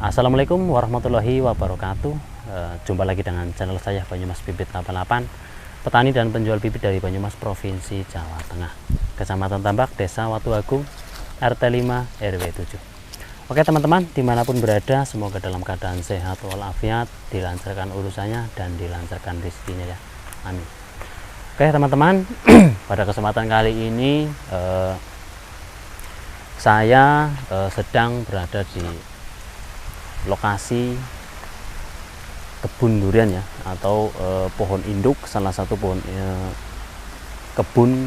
Assalamualaikum warahmatullahi wabarakatuh. Jumpa lagi dengan channel saya Banyumas Bibit 88, petani dan penjual bibit dari Banyumas, Provinsi Jawa Tengah, Kecamatan Tambak, Desa Watu Agung, RT 5 RW 7. Oke teman-teman, dimanapun berada, semoga dalam keadaan sehat walafiat, dilancarkan urusannya dan dilancarkan rezekinya ya. Amin. Oke teman-teman, pada kesempatan kali ini saya sedang berada di lokasi kebun durian ya, atau pohon induk, salah satu pohon kebun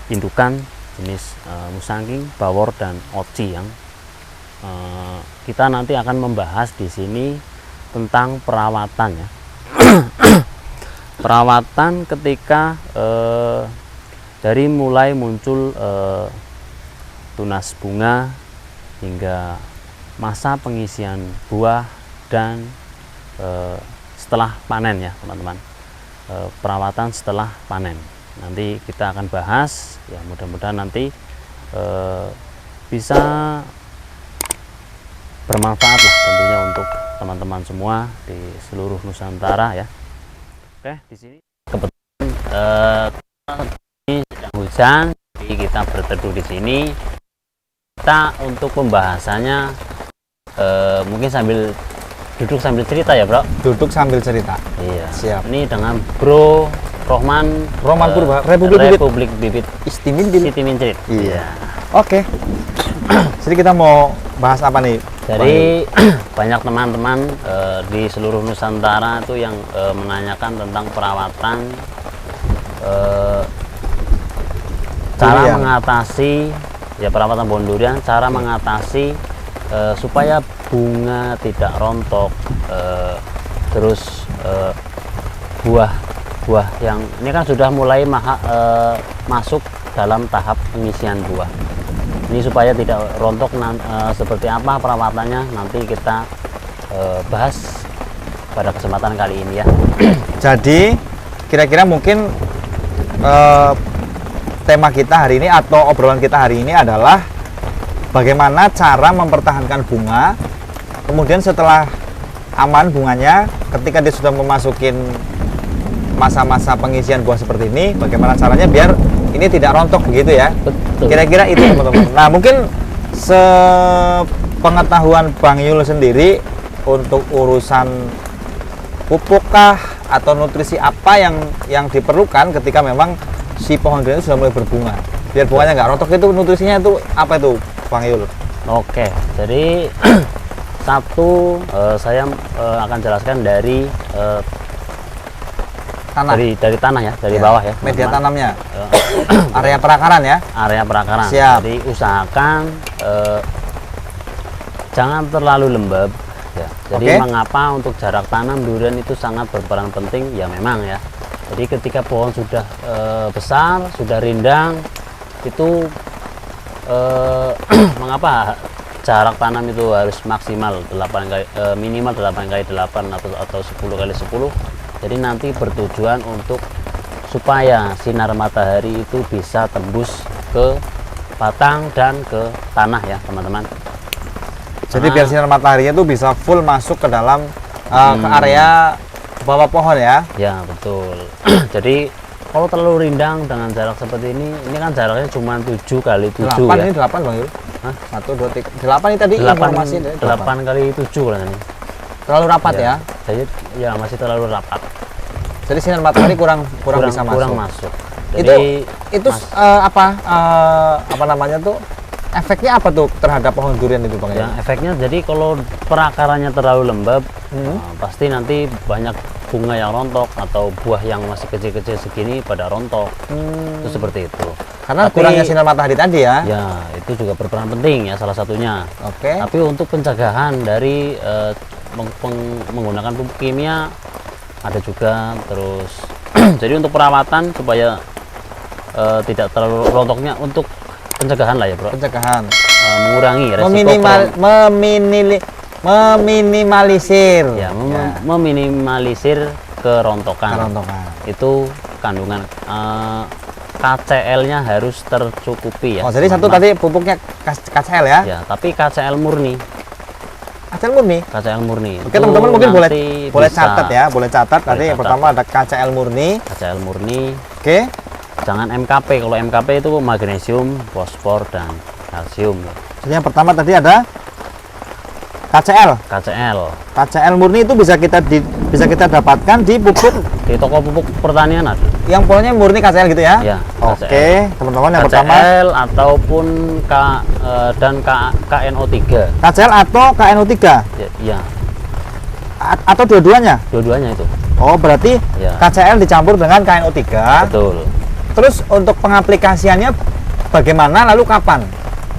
indukan jenis musangking, bawor dan oci yang kita nanti akan membahas di sini tentang perawatan ya. Perawatan ketika dari mulai muncul tunas bunga hingga masa pengisian buah dan setelah panen ya teman-teman. Perawatan setelah panen nanti kita akan bahas ya, mudah-mudahan nanti bisa bermanfaat lah tentunya untuk teman-teman semua di seluruh Nusantara ya. Oke, di sini kebetulan ini sedang hujan, jadi kita berteduh di sini. Kita untuk pembahasannya mungkin sambil duduk sambil cerita ya bro. Duduk sambil cerita. Iya. Siap. Ini dengan Bro Rohman Purba, Republik Bibit Istimin Cirit. Iya. Oke. Jadi kita mau bahas apa nih? Jadi banyak teman-teman di seluruh Nusantara itu yang menanyakan tentang perawatan, cara durian. mengatasi ya perawatan pohon durian, cara mengatasi supaya bunga tidak rontok, terus buah yang ini kan sudah mulai masuk dalam tahap pengisian buah. Ini supaya tidak rontok, seperti apa perawatannya nanti kita bahas pada kesempatan kali ini ya. Jadi kira-kira mungkin tema kita hari ini atau obrolan kita hari ini adalah bagaimana cara mempertahankan bunga, kemudian setelah aman bunganya, ketika dia sudah memasukin masa-masa pengisian buah seperti ini, bagaimana caranya biar ini tidak rontok begitu ya. Betul. Kira-kira itu teman-teman. Nah mungkin sepengetahuan Bang Yul sendiri untuk urusan pupukkah atau nutrisi apa yang diperlukan ketika memang si pohon durian itu sudah mulai berbunga, biar bunganya nggak rontok, itu nutrisinya itu apa itu Bang Yul? Oke, jadi satu saya akan jelaskan dari Tanah. dari tanah ya, dari Ya, bawah ya. media teman-teman. tanamnya, area perakaran ya. Area perakaran. Siap. Jadi usahakan jangan terlalu lembab ya. Jadi Oke. mengapa untuk jarak tanam durian itu sangat berperan penting ya, memang ya. Jadi ketika pohon sudah besar, sudah rindang, itu mengapa jarak tanam itu harus maksimal 8 kali, minimal 8 kali 8 atau 10 kali 10. Jadi nanti bertujuan untuk supaya sinar matahari itu bisa tembus ke batang dan ke tanah ya teman-teman. Jadi biar sinar mataharinya itu bisa full masuk ke dalam ke area bawah pohon ya. Ya betul. Jadi kalau terlalu rindang dengan jarak seperti ini kan jaraknya cuma 7 kali 7 8 ya. ini 8 Bang Yul. Hah? 1, 2, 3, 8 ini tadi 8 informasi 8 kali 7 kan ini. Terlalu rapat ya. Jadi ya masih terlalu rapat. Jadi sinar matahari kurang bisa masuk. Kurang masuk. Jadi itu apa namanya tuh? Efeknya apa tuh terhadap pohon durian itu Bang ya, Yul? efeknya jadi kalau perakarannya terlalu lembab, pasti nanti banyak bunga yang rontok atau buah yang masih kecil-kecil segini pada rontok. Itu seperti itu. Karena Tapi, kurangnya sinar matahari tadi ya. ya itu juga berperan penting ya, salah satunya. Oke. Tapi untuk pencegahan dari menggunakan pupuk kimia ada juga. Terus jadi untuk perawatan supaya tidak terlalu rontoknya, untuk pencegahan lah ya bro. Pencegahan. Mengurangi resiko meminimalisir. ya, meminimalisir kerontokan. Kerontokan. Itu kandungan KCl-nya harus tercukupi ya. Oh, jadi satu tadi pupuknya KCl ya? Ya, tapi KCl murni. KCL murni. KCL murni. Oke teman-teman, mungkin boleh bisa catat ya, boleh catat. Tadi yang catat. pertama ada KCL murni. KCL murni. Oke. Jangan MKP. Kalau MKP itu magnesium, fosfor dan kalsium. Jadi yang pertama tadi ada KCL. KCL murni itu bisa kita dapatkan di pupuk Di toko pupuk pertanian ada. yang polanya murni KCL gitu ya. Ya, Oke, teman-teman, yang pertama KCL ataupun KNO3. KCL atau KNO3 Ya, iya, atau dua-duanya. dua-duanya itu. Oh, berarti Ya. KCL dicampur dengan KNO3. Betul. Terus untuk pengaplikasiannya bagaimana, lalu kapan?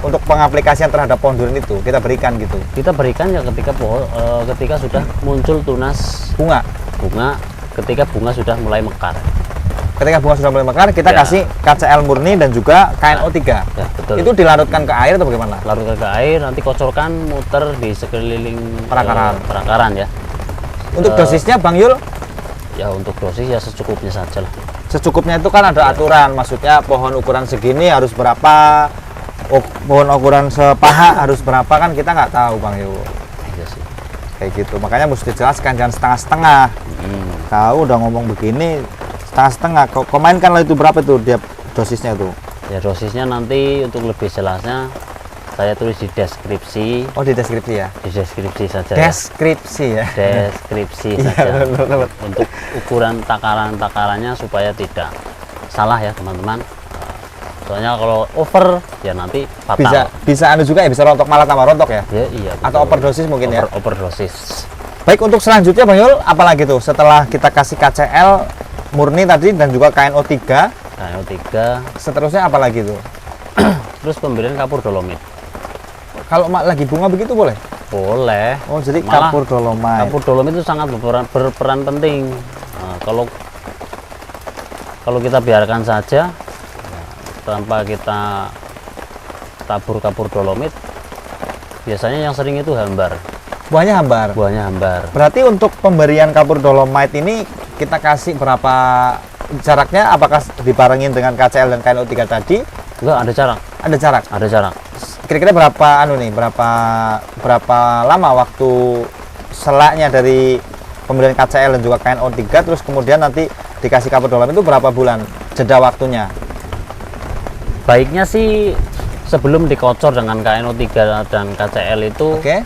Untuk pengaplikasian terhadap pohon durian itu kita berikan gitu. Kita berikan ya ketika sudah muncul tunas Bunga. ketika bunga sudah mulai mekar. Ketika bunga sudah mulai mekar, kita Ya. kasih KCL murni dan juga KNO3. Ya, betul. Itu dilarutkan ke air atau bagaimana? Larutkan ke air, nanti kocorkan, muter di sekeliling Perakaran. ya. Untuk dosisnya Bang Yul, Ya untuk dosis ya secukupnya saja lah. secukupnya itu kan ada aturan, maksudnya pohon ukuran segini harus berapa, pohon ukuran sepaha harus berapa, kan kita nggak tahu Bang Yul. Iya sih. Kayak gitu, makanya mesti dijelaskan, jangan setengah-setengah. Tahu udah ngomong begini setengah-setengah, kau mainkan lah itu berapa itu dia dosisnya itu. Ya dosisnya nanti untuk lebih jelasnya saya tulis di deskripsi. Oh, di deskripsi ya? Di deskripsi saja. Deskripsi ya? Deskripsi Iya, saja. betul. Untuk ukuran takaran-takarannya supaya tidak salah ya teman-teman. Soalnya kalau over ya nanti fatal. Bisa anu juga ya, bisa rontok, malah tambah rontok ya? Ya, iya. Atau betul. overdosis mungkin ya? Overdosis. Baik, untuk selanjutnya Bang Yul, apalagi tuh setelah kita kasih KCL murni tadi dan juga KNO3, KNO3, seterusnya apalagi tuh? terus pemberian kapur dolomit. Kalau lagi bunga begitu boleh? Boleh. Oh, jadi Malah kapur dolomit. Kapur dolomit itu sangat berperan penting. Nah, kalau kita biarkan saja ya, tanpa kita tabur kapur dolomit, biasanya yang sering itu hambar. Buahnya hambar. Buahnya hambar. Berarti untuk pemberian kapur dolomit ini kita kasih berapa jaraknya? Apakah dibarengin dengan KCL dan KNO3 tadi? Enggak, ada jarak. Ada jarak. Ada jarak. Kira-kira berapa berapa lama waktu selaknya dari pemberian KCL dan juga KNO3 terus kemudian nanti dikasih kapur dolomit itu berapa bulan jeda waktunya? Baiknya sih sebelum dikocor dengan KNO3 dan KCL itu Oke.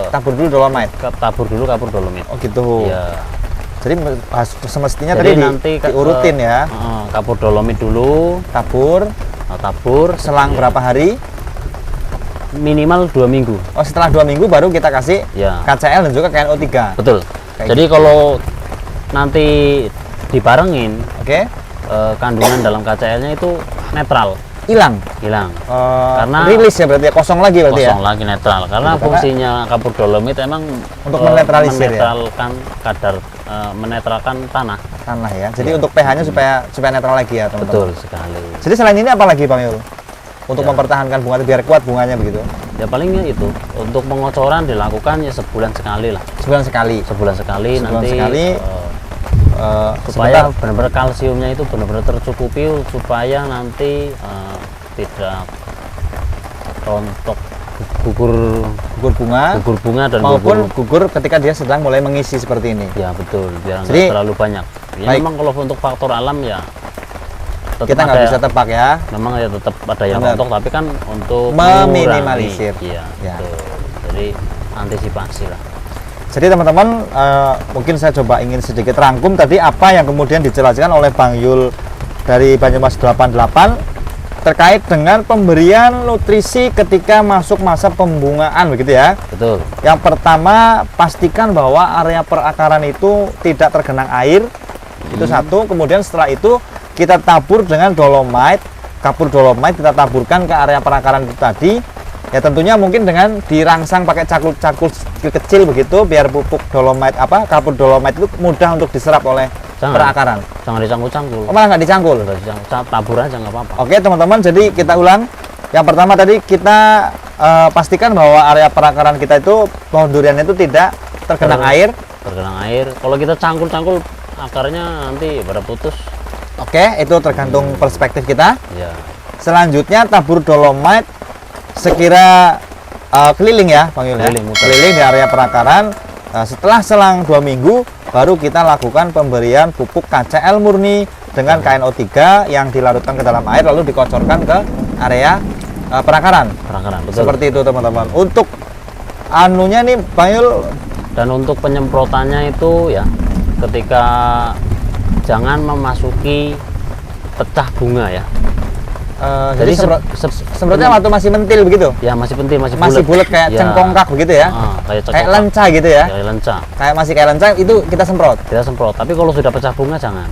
Tabur dulu dolomit. tabur dulu kapur dolomit. Oh gitu. Ya. Jadi semestinya Jadi tadi nanti diurutin ya. Kapur dolomit dulu, Tabur tabur selang ya, berapa hari? minimal 2 minggu. Oh, setelah 2 minggu baru kita kasih Ya. KCL dan juga KNO3. Betul. Kayak Jadi kalau nanti dibarengin Oke. kandungan dalam KCL-nya itu netral, Hilang. Karena rilis ya berarti ya, kosong lagi berarti kosong lagi netral. Karena Karena fungsinya kapur dolomit emang untuk menetralisir ya? menetralkan tanah. Tanah ya. Jadi Ya. untuk pH-nya supaya netral lagi ya, teman-teman. Betul sekali. Jadi selain ini apa lagi Bang Yul? Untuk Ya. mempertahankan bunga biar kuat bunganya begitu. Ya palingnya itu untuk pengocoran dilakukan ya sebulan sekali lah. Sebulan sekali. Sebulan sekali Sebulan nanti sekali. supaya Sebentar. benar-benar kalsiumnya itu benar-benar tercukupi supaya nanti tidak rontok gugur gugur bunga dan maupun gugur ketika dia sedang mulai mengisi seperti ini. ya betul biar Jadi, nggak terlalu banyak. Ya, baik. memang kalau untuk faktor alam ya tetap Kita nggak ada- bisa tebak ya. memang ya tetap ada yang Benar. rontok tapi kan untuk Meminimalisir. mengurangi. Iya, Ya. betul. Jadi antisipasi lah. Jadi teman-teman, mungkin saya coba ingin sedikit rangkum tadi apa yang kemudian dijelaskan oleh Bang Yul dari Banyumas 88 terkait dengan pemberian nutrisi ketika masuk masa pembungaan begitu ya. Betul. Yang pertama, pastikan bahwa area perakaran itu tidak tergenang air. Itu satu. Kemudian setelah itu kita tabur dengan dolomite, kapur dolomite kita taburkan ke area perakaran itu tadi. Ya tentunya mungkin dengan dirangsang pakai cakul-cakul kecil begitu biar pupuk dolomite kapur dolomite itu mudah untuk diserap oleh perakaran. Jangan dicangkul-cangkul. Oh, malah nggak dicangkul. Udah tabur aja nggak apa-apa. Oke teman-teman, jadi kita ulang. Yang pertama tadi kita pastikan bahwa area perakaran kita itu pohon durian itu tidak tergenang air. Tergenang air. Kalau kita cangkul-cangkul akarnya nanti pada putus. Oke, itu tergantung perspektif kita. Ya. Selanjutnya tabur dolomite sekira keliling ya Bang Yul ya. Keliling, muter. Keliling di area perakaran. Setelah selang 2 minggu baru kita lakukan pemberian pupuk KCL murni dengan KNO3 yang dilarutkan ke dalam air lalu dikocorkan ke area perakaran. Perakaran, betul. Seperti itu teman-teman. Untuk anunya nih Bang Yul, Dan untuk penyemprotannya itu ya ketika jangan memasuki pecah bunga ya. jadi semprotnya waktu masih mentil begitu? Ya masih penting, masih bulat kayak Ya. cengkongkak begitu ya? Kayak Kayak lenca gitu ya? Kayak lenca. Kayak masih kayak lenca itu kita semprot? Kita semprot. Tapi kalau sudah pecah bunga jangan.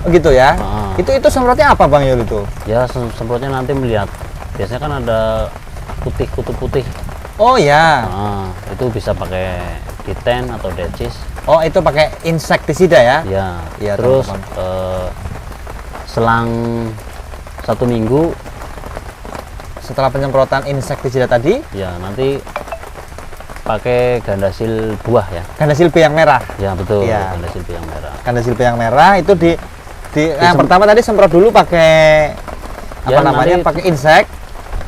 Oh, gitu ya? Ah. Itu semprotnya apa Bang Yul itu? Ya semprotnya nanti melihat. Biasanya kan ada kutu putih. Oh ya. Itu bisa pakai D10 atau decis. Oh itu pakai insektisida ya? Ya. Iya, Terus teman-teman. selang 1 minggu Setelah penyemprotan insektisida tadi, ya nanti pakai gandasil buah ya. Gandasil B yang merah. Ya betul. Iya. Gandasil yang merah. Gandasil B yang merah itu yang pertama tadi semprot dulu pakai apa Ya, namanya? nanti- Pakai insek.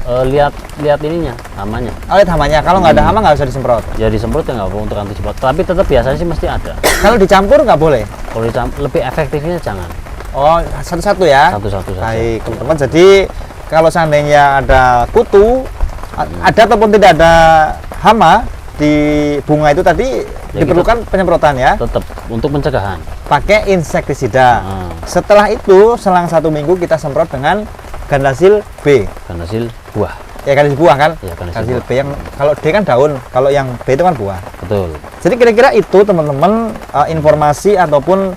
Lihat ininya, namanya. Oh, lihat hamanya. Kalau nggak ada hama nggak usah disemprot. Ya disemprot ya nggak apa untuk antisipasi. Tapi tetap biasanya sih mesti ada. Kalau dicampur nggak boleh. Kalau lebih efektifnya jangan. Oh, satu-satu ya. Satu-satu saja. Baik, teman-teman. Jadi kalau seandainya ada kutu, ada ataupun tidak ada hama di bunga itu tadi Ya, diperlukan penyemprotan ya. Tetap untuk pencegahan. Pakai insektisida. Ah. Setelah itu selang 1 minggu kita semprot dengan Gandasil B. Gandasil buah. Ya gandasil buah kan? Ya, Gandasil gandasil B yang kalau D kan daun, kalau yang B itu kan buah. Betul. Jadi kira-kira itu teman-teman informasi ataupun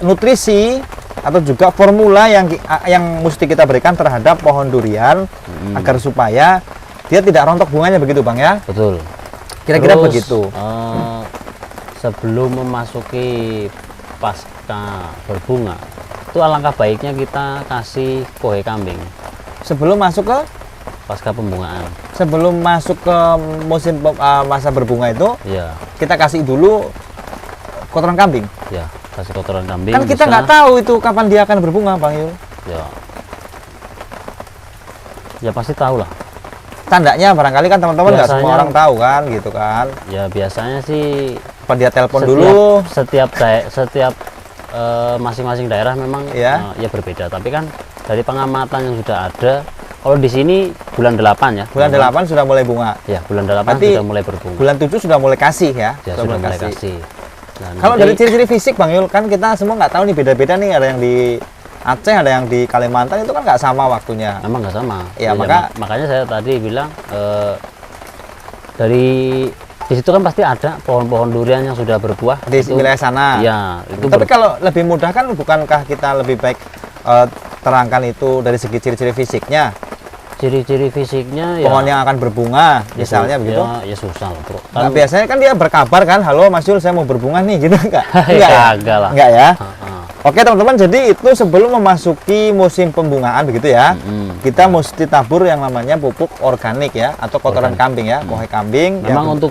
nutrisi atau juga formula yang mesti kita berikan terhadap pohon durian agar supaya dia tidak rontok bunganya begitu Bang ya. Betul. Kira-kira Terus, begitu. Sebelum memasuki pasca berbunga, itu alangkah baiknya kita kasih kohe kambing Sebelum masuk ke sebelum masuk ke musim masa berbunga itu ya kita kasih dulu kotoran kambing. ya kasih kotoran kambing. Kan kita bisa. nggak tahu itu kapan dia akan berbunga Bang Yul. Ya pasti tahu lah. Tandanya barangkali kan teman-teman nggak semua Biasanya- orang tahu kan gitu kan. Ya biasanya sih Apa dia telepon dulu. setiap masing-masing daerah memang Ya. ya berbeda. Tapi kan dari pengamatan yang sudah ada, kalau di sini bulan 8 ya. Bulan 8 sudah mulai bunga. Ya, bulan 8 Berarti sudah mulai berbunga. Bulan 7 sudah mulai kasih ya. Ya, sudah mulai kasih. Nah, Kalau nanti- dari ciri-ciri fisik Bang Yul, kan kita semua nggak tahu nih beda-beda nih, ada yang di Aceh, ada yang di Kalimantan, itu kan nggak sama waktunya. memang nggak sama. Ya, makanya saya tadi bilang dari di situ kan pasti ada pohon-pohon durian yang sudah berbuah Di itu- wilayah sana. Ya, itu Tapi kalau lebih mudah kan bukankah kita lebih baik terangkan itu dari segi ciri-ciri fisiknya? ciri-ciri fisiknya ya Pohon yang akan berbunga, misalnya begitu. Ya susah lah, Bro. Nah, biasanya kan dia berkabar kan, halo Mas Yul, saya mau berbunga nih, gitu enggak? Ya, enggak lah. Enggak ya? Heeh. Oke teman-teman, jadi itu sebelum memasuki musim pembungaan begitu ya, kita mesti tabur yang namanya pupuk organik ya, atau kotoran kambing ya, kohe kambing. Memang yang untuk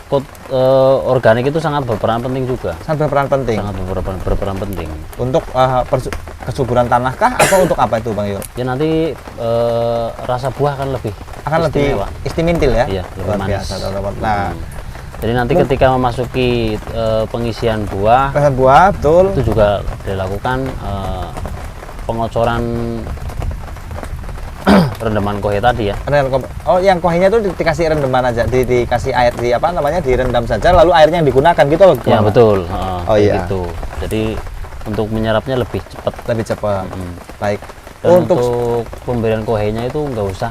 organik itu sangat berperan penting juga. sangat berperan penting Sangat berperan penting. untuk kesuburan tanah kah, atau untuk apa itu Bang Yul? Ya nanti rasa buah akan lebih Akan lebih istimewa. istimintil ya? Iya, lebih Luar manis. biasa teman-teman. Nah, Jadi nanti ketika memasuki pengisian buah bahan buah betul. itu juga dilakukan pengocoran rendaman kohe tadi ya. Oh, yang kohenya itu dikasih rendaman aja, dikasih air di apa namanya, direndam saja, lalu airnya yang digunakan gitu loh. Ya gimana? betul. Oh, kayak iya. Gitu. Jadi untuk menyerapnya lebih cepat. Lebih cepat. Baik. Dan Untuk untuk pemberian kohenya itu nggak usah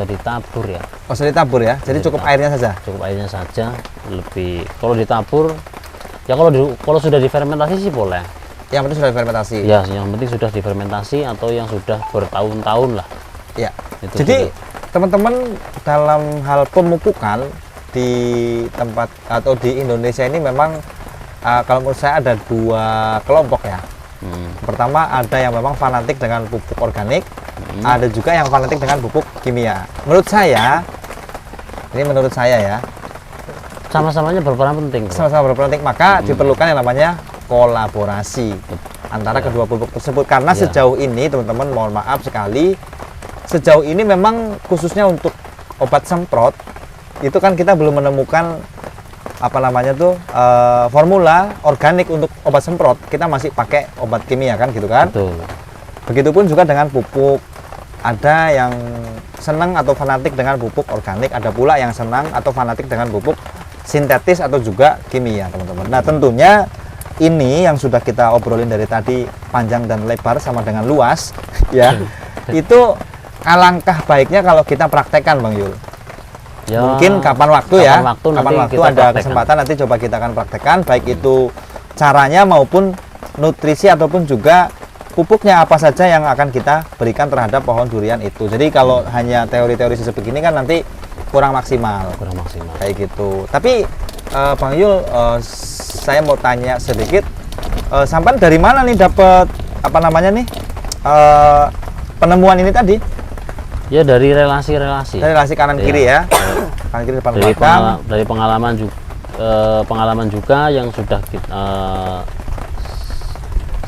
ditabur ya. usah ditabur ya, jadi cukup airnya saja. Cukup airnya saja. Lebih kalau ditabur ya kalau sudah difermentasi sih boleh. Yang penting sudah difermentasi. Ya, yang penting sudah difermentasi atau yang sudah bertahun-tahun lah. Ya. Itu Jadi sudah. teman-teman dalam hal pemupukan di tempat atau di Indonesia ini memang kalau menurut saya ada dua kelompok ya. Pertama ada yang memang fanatik dengan pupuk organik, ada juga yang fanatik dengan pupuk kimia. Menurut saya, ini menurut saya ya, Sama-samanya berperan penting. Bro. sama-sama berperan penting, maka diperlukan yang namanya kolaborasi antara kedua pupuk tersebut. Karena Ya. sejauh ini teman-teman, mohon maaf sekali, sejauh ini memang khususnya untuk obat semprot itu kan kita belum menemukan apa namanya tuh formula organik untuk obat semprot. Kita masih pakai obat kimia kan gitu kan. Betul. Begitupun juga dengan pupuk. Ada yang senang atau fanatik dengan pupuk organik, ada pula yang senang atau fanatik dengan pupuk sintetis atau juga kimia, teman-teman. Nah, tentunya ini yang sudah kita obrolin dari tadi panjang dan lebar sama dengan luas ya. Itu alangkah baiknya kalau kita praktekkan, Bang Yul. Ya, Mungkin kapan waktu kapan waktu kapan nanti waktu kita ada praktekkan. kesempatan nanti coba kita akan praktekkan baik itu caranya maupun nutrisi ataupun juga pupuknya apa saja yang akan kita berikan terhadap pohon durian itu. Jadi kalau hanya teori-teori sebegini kan nanti kurang maksimal. Kurang maksimal. Kayak gitu. Tapi Bang Yul, saya mau tanya sedikit, sampan dari mana nih dapat apa namanya nih penemuan ini tadi? Ya dari relasi-relasi. Dari relasi kanan kiri ya, kanan kiri depan Dari, belakang. dari pengalaman juga yang sudah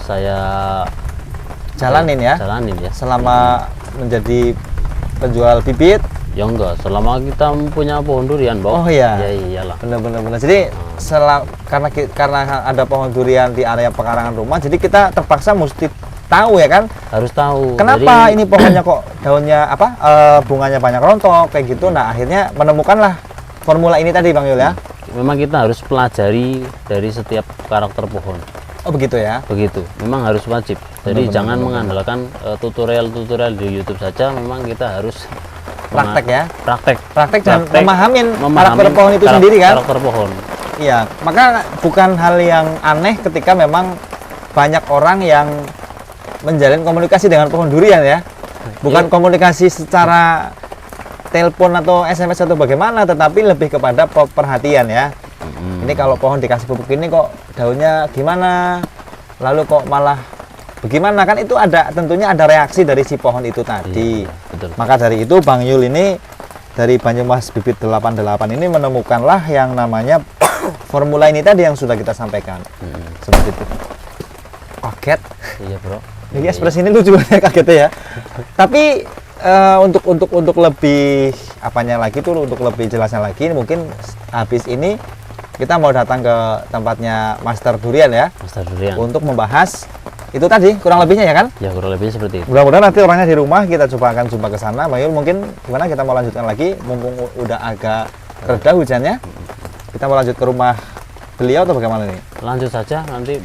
saya Jalanin ya, jalanin ya. selama menjadi penjual bibit. Ya enggak, selama kita punya pohon durian, Bang. Oh iya. Ya iyalah. Benar. Jadi karena ada pohon durian di area pekarangan rumah, jadi kita terpaksa mesti tahu ya kan, Harus tahu. kenapa Jadi, ini pohonnya kok daunnya apa bunganya banyak rontok kayak gitu. Nah, akhirnya menemukanlah formula ini tadi, Bang Yul ya. memang kita harus pelajari dari setiap karakter pohon. Oh begitu ya. Begitu. Memang harus wajib. Jadi Benar, jangan benar. mengandalkan tutorial-tutorial di YouTube saja, memang kita harus Praktek ya. Praktek Dan Praktek, memahamin karakter memahami pohon itu sendiri kan. Karakter pohon. Iya, maka bukan hal yang aneh ketika memang banyak orang yang menjalin komunikasi dengan pohon durian ya. Bukan Iya. komunikasi secara telepon atau SMS atau bagaimana, tetapi lebih kepada perhatian ya. Ini kalau pohon dikasih pupuk ini kok daunnya gimana, lalu kok malah bagaimana, kan itu ada tentunya ada reaksi dari si pohon itu tadi. Iya, betul. Maka dari itu Bang Yul ini dari Banyumas Bibit 88 ini menemukanlah yang namanya formula ini tadi yang sudah kita sampaikan. Seperti itu. Kaget. Iya, Bro. Jadi ekspresi ini lucu banget kagetnya ya. Tapi untuk lebih apanya lagi tuh, untuk lebih jelasnya lagi mungkin habis ini kita mau datang ke tempatnya Master Durian ya Master Durian. untuk membahas itu tadi kurang lebihnya ya kan. Ya kurang lebihnya seperti itu. Mudah-mudahan nanti orangnya di rumah kita coba akan jumpa ke sana. Bang Yul, mungkin gimana kita mau lanjutkan lagi mumpung udah agak reda hujannya. Kita mau lanjut ke rumah beliau atau bagaimana nih? Lanjut saja, nanti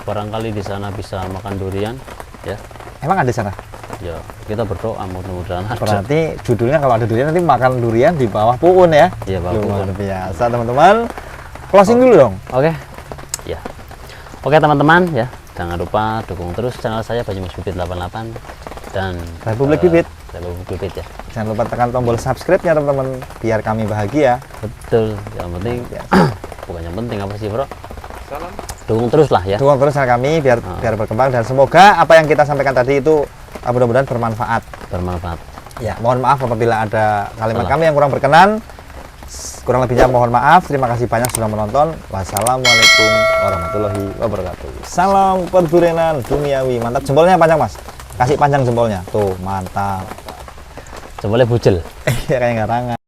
barangkali di sana bisa makan durian ya. Emang ada di sana? Ya, kita berdoa mudah-mudahan ada. Berarti judulnya kalau ada durian nanti makan durian di bawah puun ya. Iya, bawah Luar pohon. biasa teman-teman. Closing dulu dong. Oke. Ya. Oke, teman-teman ya. Jangan lupa dukung terus channel saya Banyumas Bibit 88 dan Republik Bibit. Republik Bibit ya. Jangan lupa tekan tombol subscribe-nya teman-teman biar kami bahagia. Betul. Yang penting Biasa. bukan yang penting apa sih, Bro? Dukung terus lah ya. Dukung terus channel kami biar berkembang dan semoga apa yang kita sampaikan tadi itu mudah-mudahan bermanfaat. Bermanfaat. Ya, mohon maaf apabila ada kalimat Salah. kami yang kurang berkenan. Kurang lebihnya mohon maaf. Terima kasih banyak sudah menonton. Wassalamualaikum warahmatullahi wabarakatuh. Salam perdurianan duniawi. Mantap, jempolnya panjang, Mas. Kasih panjang jempolnya. Tuh, mantap. Jempolnya bujel. Kayak garangan.